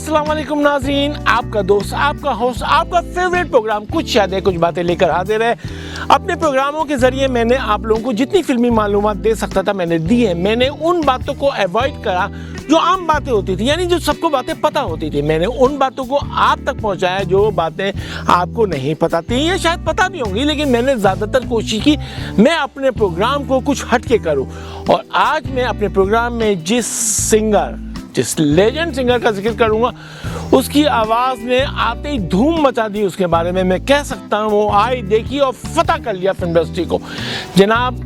अस्सलाम वालेकुम नाज़रीन, आपका दोस्त, आपका होस्ट, आपका फेवरेट प्रोग्राम कुछ यादें कुछ बातें लेकर हाजिर है। अपने प्रोग्रामों के ज़रिए मैंने आप लोगों को जितनी फिल्मी मालूमात दे सकता था मैंने दी है। मैंने उन बातों को अवॉइड करा जो आम बातें होती थी, यानी जो सबको बातें पता होती थी। मैंने उन बातों को आप तक पहुंचाया जो बातें आपको नहीं पता थी या शायद पता भी होंगी, लेकिन मैंने ज़्यादातर कोशिश की मैं अपने प्रोग्राम को कुछ हट के करूँ। और आज मैं अपने प्रोग्राम में जिस लेजेंड सिंगर का जिक्र करूंगा, उसकी आवाज़ ने आते ही धूम मचा दी। उसके बारे में मैं कह सकता हूँ वो आई देखी और फतह कर लिया फिल्म इंडस्ट्री को। जनाब,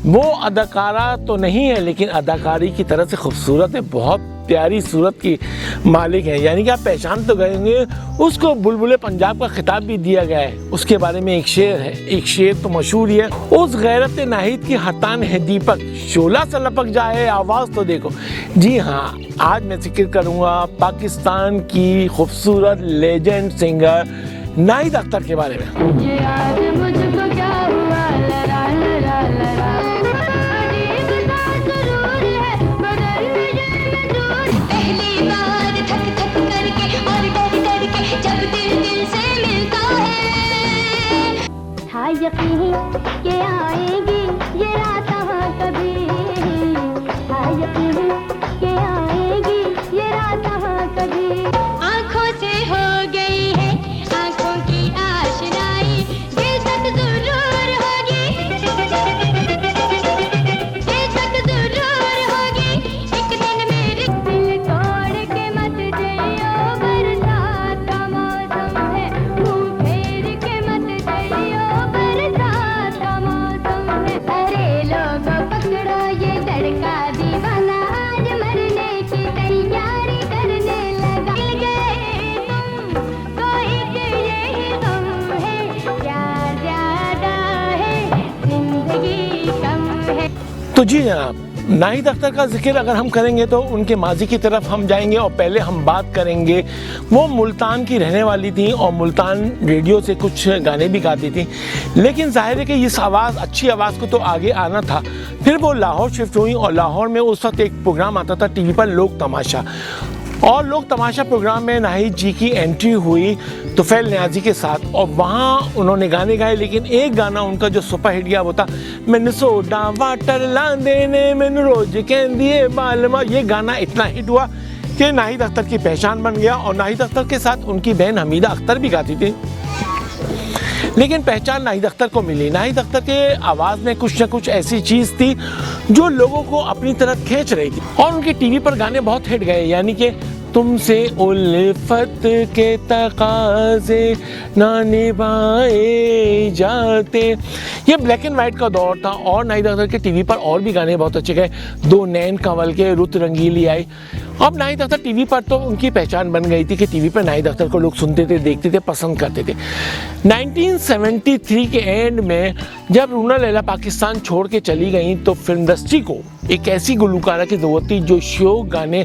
वो अदाकारा तो नहीं है लेकिन अदाकारी की तरह से खूबसूरत है, बहुत प्यारी सूरत की मालिक है, यानी कि आप पहचान तो गए होंगे। उसको बुलबुले पंजाब का खिताब भी दिया गया है। उसके बारे में एक शेर है, एक शेर तो मशहूर ही है, उस गैरत नाहिद की हतान है दीपक, शोला सा लपक जाए आवाज़ तो देखो। जी हाँ, आज मैं जिक्र करूँगा पाकिस्तान की खूबसूरत लेजेंड सिंगर नाहिद अख्तर के बारे में। यकीन के आएगी ये रात कभी, यकीन के आएगी ये रात कभी। आंखों से हो गई है आंखों की आशनाई, दिल तक जरूर होगी, दिल तक जरूर होगी एक दिन मेरे। दिल तोड़ के मत जाइयो, बरसात का मौसम है, मुंह फेर के मत जाइयो, अरे लोगों पकड़ो ये लड़का दीवाना, आज मरने की तैयारी करने लगा। मिल गए तुम तो एक यही तुम है, प्यार ज्यादा है जिंदगी कम है। तो जी जनाब, नाहिद अख्तर का जिक्र अगर हम करेंगे तो उनके माजी की तरफ हम जाएंगे और पहले हम बात करेंगे, वो मुल्तान की रहने वाली थी और मुल्तान रेडियो से कुछ गाने भी गाती थी। लेकिन जाहिर है कि इस आवाज़, अच्छी आवाज़ को तो आगे आना था। फिर वो लाहौर शिफ्ट हुई और लाहौर में उस वक्त एक प्रोग्राम आता था टीवी पर, लोक तमाशा। और लोक तमाशा प्रोग्राम में नाहिद जी की एंट्री हुई तुफैल नियाज़ी के साथ और वहाँ उन्होंने गाने गाए। लेकिन एक गाना उनका जो सुपर हिट गया वो था मैंने सोडा वाटर ला देने मैंने रोज कह दिए बालमा। ये गाना इतना हिट हुआ कि नाहिद अख्तर की पहचान बन गया और नाहिद अख्तर के साथ उनकी बहन हमीदा अख्तर भी गाती थी। लेकिन पहचान नाहिद अख्तर को मिली। नाहिद अख्तर के आवाज़ में कुछ ना कुछ ऐसी चीज़ थी जो लोगों को अपनी तरफ खींच रही थी और उनके टीवी पर गाने बहुत हिट गए, यानी कि तुमसे उल्फत के तकाज़े ना निभाए जाते। ये ब्लैक एंड वाइट का दौर था और नाहिद अख्तर के टीवी पर और भी गाने बहुत अच्छे गए। दो नैन कंवल के, रुत रंगीली आई। अब नाहिद अख्तर टीवी पर तो उनकी पहचान बन गई थी कि टीवी पर नाहिद अख्तर को लोग सुनते थे, देखते थे, पसंद करते थे। 1973 के एंड में जब रूना लैला पाकिस्तान छोड़ के चली गई तो फिल्म इंडस्ट्री को एक ऐसी गुलकारा की ज़रूरत थी जो शोक गाने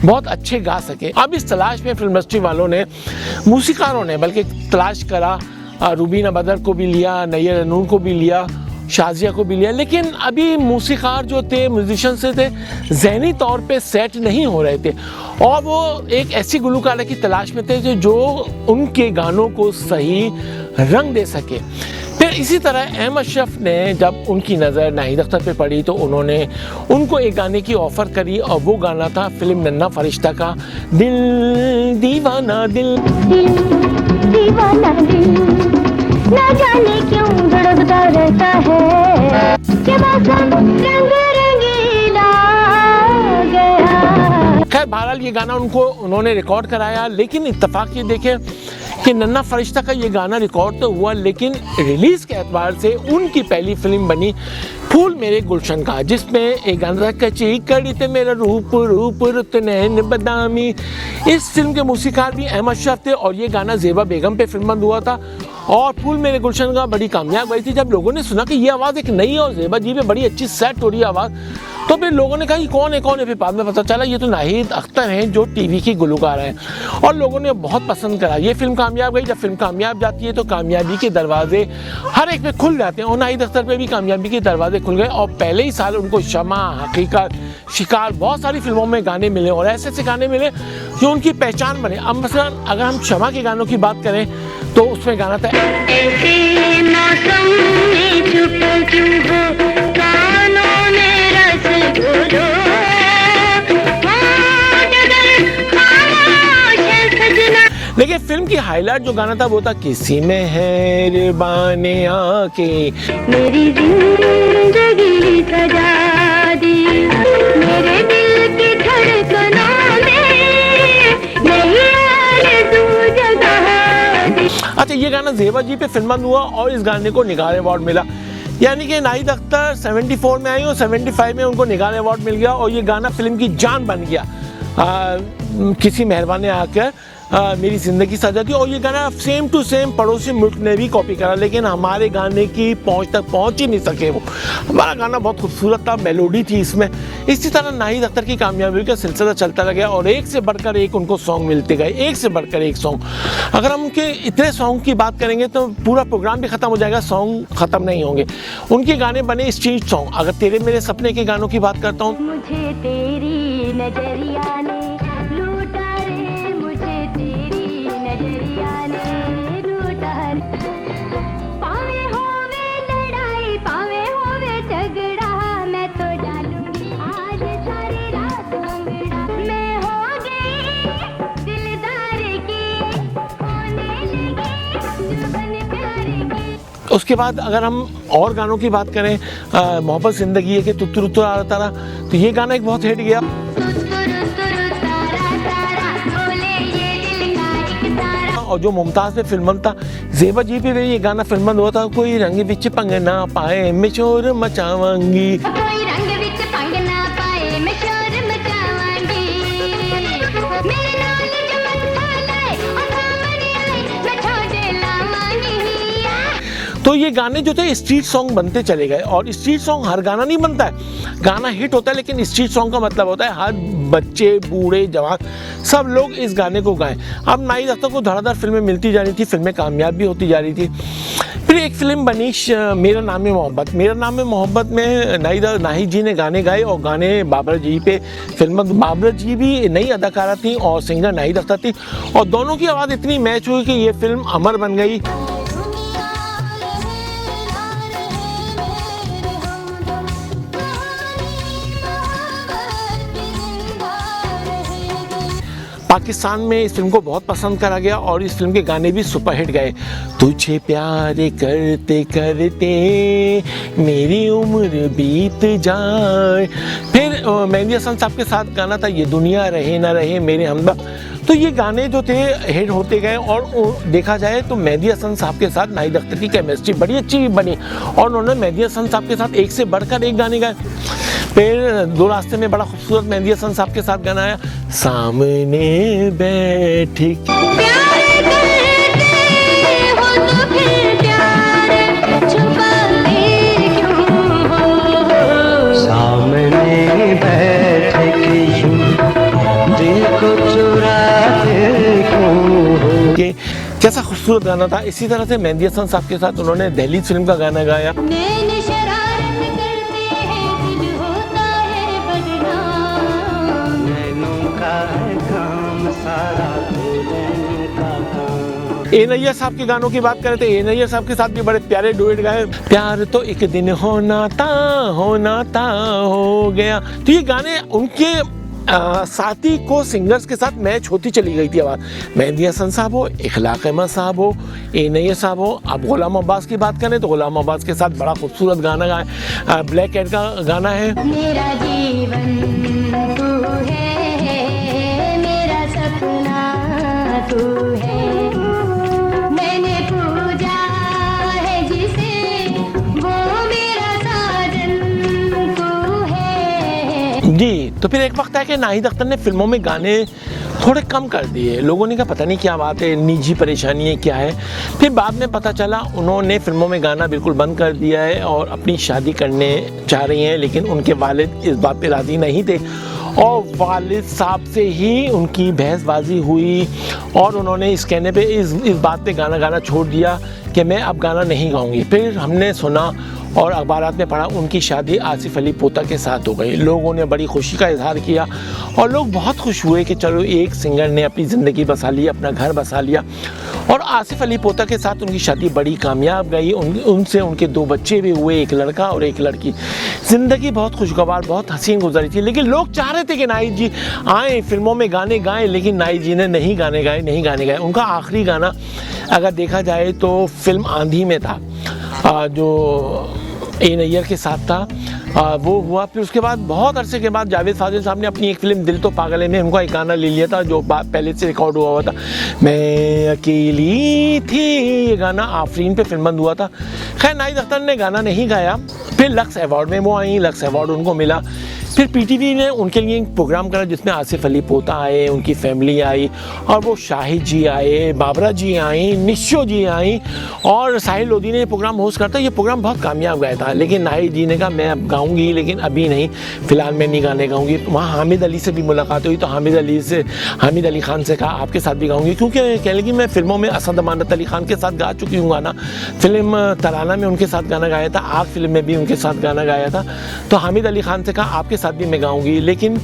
बहुत अच्छे गा सके। अब इस तलाश में फिल्म इंडस्ट्री वालों ने, मूसीकारों ने बल्कि तलाश करा, रुबीना बदर को भी लिया, नैयर नूर को भी लिया, शाजिया को भी लिया, लेकिन अभी मूसीकार जो थे, म्यूजिशियन से थे, ज़हनी तौर पे सेट नहीं हो रहे थे और वो एक ऐसी गुलकारा की तलाश में थे जो उनके गानों को सही रंग दे सके। फिर इसी तरह अहमद शफ़ ने जब उनकी नज़र नाहिद अख्तर पे पड़ी तो उन्होंने उनको एक गाने की ऑफ़र करी और वो गाना था फिल्म नन्हा फरिश्ता का दिल दीवाना दिल, दिल दीवाना दिल, ना जाने क्यों धड़कता रहता है, कि मौसम रंग रंगीला गया। खैर बहरहाल ये गाना उन्होंने रिकॉर्ड कराया, लेकिन इत्तेफाक ये देखें कि नन्हा फरिश्ता का ये गाना रिकॉर्ड तो हुआ, लेकिन रिलीज़ के एतबार से उनकी पहली फिल्म बनी फूल मेरे गुलशन का, जिसमें एक गाना कची कड़ी थे मेरा रूप रूप रुत नैन बदामी। इस फिल्म के मूसीकार भी अहमद शफ़ थे और ये गाना ज़ेबा बेगम पे फिल्मबंद हुआ था और फूल मेरे गुलशन का बड़ी कामयाब हुई थी। जब लोगों ने सुना कि ये आवाज़ एक नई और ज़ेबा जी में बड़ी अच्छी सेट हो रही है आवाज़, तो फिर लोगों ने कहा ये कौन है, फिर बाद में पता चला ये तो नाहिद अख्तर हैं जो टीवी की गुलकार हैं, और लोगों ने बहुत पसंद करा। ये फिल्म कामयाब गई। जब फिल्म कामयाब जाती है तो कामयाबी के दरवाजे हर एक पे खुल जाते हैं, और नाहिद अख्तर पे भी कामयाबी के दरवाजे खुल गए, और पहले ही साल उनको शमा, हकीकत, शिकार, बहुत सारी फिल्मों में गाने मिले, और ऐसे ऐसे गाने मिले जो उनकी पहचान बने। अब मसलन अगर हम शमा के गानों की बात करें तो उसमें गाना था लेकिन फिल्म की हाईलाइट जो गाना था वो था किसी मेहरबान आके मेरी जिंदगी सजा दी, मेरे दिल की धड़कनों में नहीं आरज़ू जगा दी। अच्छा, ये गाना ज़ेबा जी पे फिल्मबंद हुआ और इस गाने को निगार अवार्ड मिला। यानी कि नाहिद अख्तर 74 में आई और 75 में उनको निगार अवार्ड मिल गया, और ये गाना फिल्म की जान बन गया। किसी मेहरबान ने आकर मेरी ज़िंदगी सजा दी, और ये गाना सेम टू सेम पड़ोसी मुल्क ने भी कॉपी करा, लेकिन हमारे गाने की पहुंच तक पहुंच ही नहीं सके। वो हमारा गाना बहुत खूबसूरत था, मेलोडी थी इसमें। इसी तरह नाहिद अख्तर की कामयाबी का सिलसिला चलता लगा, और एक से बढ़कर एक उनको सॉन्ग मिलते गए, एक से बढ़कर एक सॉन्ग। अगर हम उनके इतने सॉन्ग की बात करेंगे तो पूरा प्रोग्राम भी ख़त्म हो जाएगा, सॉन्ग ख़त्म नहीं होंगे। उनके गाने बने स्ट्रीट सॉन्ग। अगर तेरे मेरे सपने के गानों की बात करता हूँ, मुझे तेरी नजरिया ने लूटा रे, मुझे तेरी नजरिया ने लूटा रे। पावे होवे लड़ाई, पावे होवे झगड़ा, मैं तो डालूंगी आज सारी रात भंगड़ा। मैं हो गई दिलदार की, होने लगी जुबान प्यार की। उसके बाद अगर हम और गानों की बात करें, मोहब्बत ज़िंदगी है कि तुत्तु रुत्तु आ तारा, तो ये गाना एक बहुत हिट गया। और जो मुमताज़ पे फिल्मबंद था, ज़ेबा जी पे भी ये गाना फिल्मबंद हुआ था, कोई रंग बिच पंग ना पाए मैं शोर मचावांगी। कोई रंग विच पंग ना पाए मैं शोर मचावांगी, मेरे नाल जो मत्था लाए और सामने आए मैं ठोडे लावांगी। तो ये गाने जो थे स्ट्रीट सॉन्ग बनते चले गए, और स्ट्रीट सॉन्ग हर गाना नहीं बनता है। गाना हिट होता है, लेकिन स्ट्रीट सॉन्ग का मतलब होता है हर बच्चे, बूढ़े, जवान सब लोग इस गाने को गाएं। अब नाहिद अख्तर को धड़ाधड़ फिल्में मिलती जा रही थी, फिल्में कामयाब भी होती जा रही थी। फिर एक फिल्म बनी मेरा नाम है मोहब्बत। मेरा नाम है मोहब्बत में नाहिद जी ने गाने गाए, और गाने बाबरा जी पे फिल्म। बाबरा जी भी नई अदाकारा थी और सिंगर नाहिद अख्तर थी, और दोनों की आवाज़ इतनी मैच हुई कि ये फिल्म अमर बन गई। पाकिस्तान में इस फिल्म को बहुत पसंद करा गया, और इस फिल्म के गाने भी सुपरहिट गए। तुझे प्यार करते करते मेरी उम्र बीत जाए। फिर मेहंदी हसन साहब के साथ गाना था ये दुनिया रहे ना रहे मेरे हमदम। तो ये गाने जो थे हिट होते गए, और देखा जाए तो मेहंदी हसन साहब के साथ नाहिद अख्तर की केमिस्ट्री बड़ी अच्छी बनी, और उन्होंने मेहंदी हसन साहब के साथ एक से बढ़कर एक गाने गाए। फिर दो रास्ते में बड़ा खूबसूरत मेहंदी हसन साहब के साथ गाना आया, सामने बैठ प्यार करते हो तो फिर प्यार छुपाते क्यों हो, सामने बैठ के यूं दिल को चुराते क्यों हो। के कैसा खूबसूरत गाना था। इसी तरह से मेहंदी हसन साहब के साथ उन्होंने दहलीज फिल्म का गाना गाया। नैन शरारत करते हैं दिल होता है बदनाम, नैनों का है काम सारा दिल का काम। ए नैयर साहब के गानों की बात करें तो ए नैयर साहब के साथ भी बड़े प्यारे डुएट गाए। प्यार तो एक दिन होना था हो गया। तो ये गाने उनके साथी को सिंगर्स के साथ मैच होती चली गई थी आवाज़। मेहंदी हसन साहब हो, इखलाक अहमद साहब हो, ए नैयर साहब हो। अब गुलाम अब्बास की बात करें तो गुलाम अब्बास के साथ बड़ा खूबसूरत गाना गाए, ब्लैक कैट का गाना है। मेरा जीवन तू है, मेरा सपना तू है, मैंने पूजा है जिसे वो मेरा साजन तू है। जी, तो फिर एक वक्त है कि नाहिद अख्तर ने फिल्मों में गाने थोड़े कम कर दिए। लोगों ने कहा पता नहीं क्या बात है, निजी परेशानी है, क्या है। फिर बाद में पता चला उन्होंने फिल्मों में गाना बिल्कुल बंद कर दिया है और अपनी शादी करने चाह रही हैं, लेकिन उनके वालिद इस बात पे राज़ी नहीं थे और वालिद साहब से ही उनकी बहसबाजी हुई और उन्होंने इस कहने पे इस बात पे गाना गाना छोड़ दिया कि मैं अब गाना नहीं गाऊंगी। फिर हमने सुना और अखबारात में पढ़ा उनकी शादी आसिफ अली पोता के साथ हो गई। लोगों ने बड़ी खुशी का इजहार किया और लोग बहुत खुश हुए कि चलो एक सिंगर ने अपनी ज़िंदगी बसा ली, अपना घर बसा लिया। और आसिफ अली पोता के साथ उनकी शादी बड़ी कामयाब गई। उनसे उनके 2 बच्चे भी हुए, एक लड़का और एक लड़की। ज़िंदगी बहुत खुशगवार, बहुत हसीन गुजरी थी। लेकिन लोग चाह रहे थे कि नाहिद जी आएँ, फिल्मों में गाने गाएँ, लेकिन नाहिद जी ने नहीं गाने गाए। उनका आखिरी गाना अगर देखा जाए तो फिल्म आंधी में था, जो ए नैयर के साथ था, वो हुआ। फिर उसके बाद बहुत अरसे के बाद जावेद फाजिल साहब ने अपनी एक फिल्म दिल तो पागल है में उनका एक गाना ले लिया था जो पहले से रिकॉर्ड हुआ था, मैं अकेली थी। ये गाना आफरीन पे फिल्मबंद हुआ था। खैर नाहिद अख्तर ने गाना नहीं गाया। फिर लक्स अवार्ड में वो आई, लक्स अवार्ड उनको मिला। फिर पीटीवी ने उनके लिए एक प्रोग्राम करा जिसमें आसिफ अली पोता आए, उनकी फैमिली आई और वो शाहिद जी आए, बाबरा जी आई, निशो जी आई और साहिल लोधी ने प्रोग्राम होस्ट करता। ये प्रोग्राम बहुत कामयाब गया था, लेकिन नाहिद जी ने कहा मैं अब गाऊंगी, लेकिन अभी नहीं, फ़िलहाल मैं नहीं गाने गाऊंगी। वहाँ हामिद अली से भी मुलाकात हुई तो हामिद अली खान से कहा आपके साथ भी गाऊंगी, क्योंकि कह लगी मैं फ़िल्मों में असद अमानत अली खान के साथ गा चुकी हूँ गाना। फिल्म तराना में उनके साथ गाना गाया था, आग फिल्म में भी उनके साथ गाना गाया था। तो हामिद अली खान से कहा आपके भी मैं गाऊंगी, लेकिन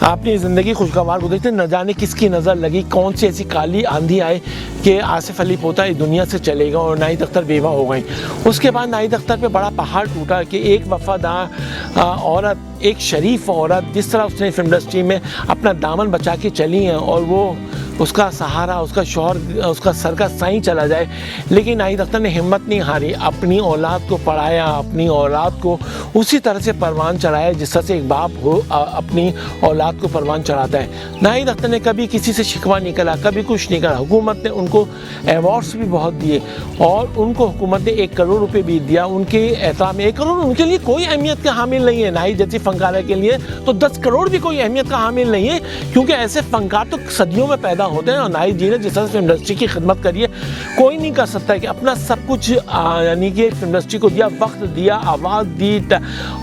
अपनी ज़िंदगी खुशगवार गुजरी थी। न जाने किसकी नज़र लगी, कौन सी ऐसी काली आंधी आई कि आसिफ अली पोता इस दुनिया से चलेगा और नाहिद अख्तर बेवा हो गई। उसके बाद नाहिद अख्तर पे बड़ा पहाड़ टूटा कि एक वफादार औरत, एक शरीफ औरत, जिस तरह उसने फिल्म इंडस्ट्री में अपना दामन बचा के चली है और वो उसका सहारा, उसका शौहर, उसका सर का साईं चला जाए, लेकिन नाहिद अख्तर ने हिम्मत नहीं हारी, अपनी औलाद को पढ़ाया, अपनी औलाद को उसी तरह से परवान चढ़ाया जिस तरह से एक बाप हो अपनी औलाद को परवान चढ़ाता है। नाहिद अख्तर ने कभी किसी से शिकवा नहीं करा, कभी कुछ नहीं करा। हुकूमत ने उनको अवार्ड्स भी बहुत दिए और उनको हुकूमत ने 1 करोड़ रुपये भी दिया उनके एहतराम में। 1 करोड़ उनके लिए कोई अहमियत का हामिल नहीं है। नाहिद जैसी फनकारा के लिए तो 10 करोड़ भी कोई अहमियत का हामिल नहीं है, क्योंकि ऐसे फनकार तो सदियों में पैदा होते हैं। और नाहिद जी ने जिस तरह से फिल्म इंडस्ट्री की खिदमत करी है, कोई नहीं कर सकता है कि अपना सब कुछ यानी कि फिल्म इंडस्ट्री को दिया, वक्त दिया, आवाज़ दी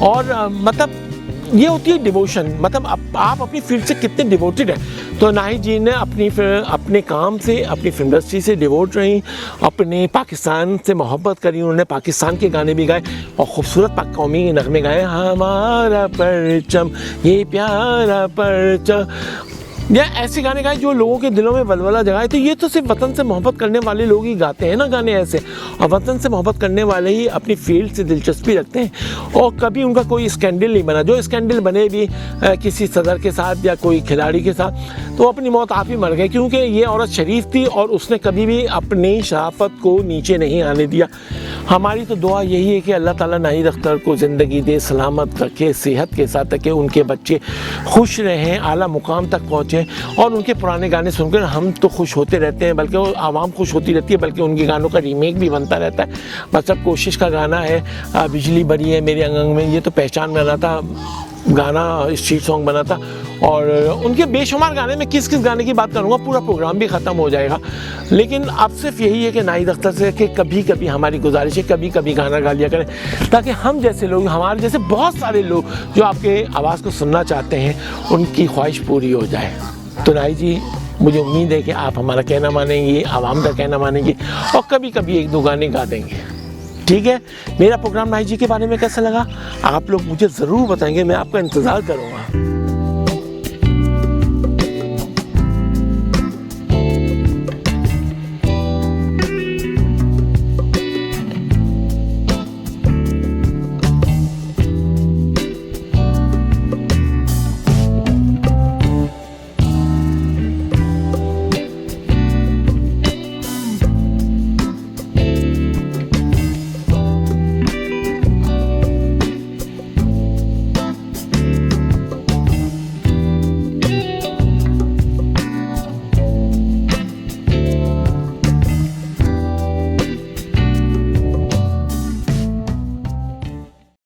और मतलब ये होती है डिवोशन, मतलब आप अपनी फील्ड से कितने डिवोटेड हैं। तो नाहिद जी ने अपने काम से, अपनी फिल्म इंडस्ट्री से डिवोट रही, अपने पाकिस्तान से मोहब्बत करी। उन्होंने पाकिस्तान के गाने भी गाए और खूबसूरत पाक कौमी नगमे गाए, हमारा परचम ये प्यारा परचम, या ऐसे गाने गाए जो लोगों के दिलों में वलवला जगाए। तो ये तो सिर्फ वतन से मोहब्बत करने वाले लोग ही गाते हैं ना गाने ऐसे, और वतन से मोहब्बत करने वाले ही अपनी फील्ड से दिलचस्पी रखते हैं। और कभी उनका कोई स्कैंडल नहीं बना। जो स्कैंडल बने भी किसी सदर के साथ या कोई खिलाड़ी के साथ, तो अपनी मौत आप ही मर गए, क्योंकि ये औरत शरीफ थी और उसने कभी भी अपनी शराफत को नीचे नहीं आने दिया। हमारी तो दुआ यही है कि अल्लाह ताला नाहिद अख्तर को ज़िंदगी दे, सलामत रखे, सेहत के साथ रखे, उनके बच्चे खुश रहें, आला मुकाम तक पहुँचे। और उनके पुराने गाने सुनकर हम तो खुश होते रहते हैं, बल्कि वो आवाम खुश होती रहती है, बल्कि उनके गानों का रीमेक भी बनता रहता है। मतलब कोशिश का गाना है बिजली बरी है मेरे अंग में, ये तो पहचान गाना था, गाना स्ट्रीट सॉन्ग बना था। और उनके बेशुमार गाने में किस गाने की बात करूँगा, पूरा प्रोग्राम भी ख़त्म हो जाएगा। लेकिन अब सिर्फ यही है कि नाहिद अख्तर से कि कभी कभी हमारी गुजारिश है, कभी कभी गाना गा लिया करें, ताकि हम जैसे लोग, हमारे जैसे बहुत सारे लोग जो आपके आवाज़ को सुनना चाहते हैं, उनकी ख्वाहिश पूरी हो जाए। तो नाहिद जी, मुझे उम्मीद है कि आप हमारा कहना मानेंगे, आवाम का कहना मानेंगे और कभी कभी 1-2 गाने गा देंगे। ठीक है, मेरा प्रोग्राम नाहिद जी के बारे में कैसा लगा आप लोग मुझे ज़रूर बताएंगे, मैं आपका इंतज़ार करूँगा।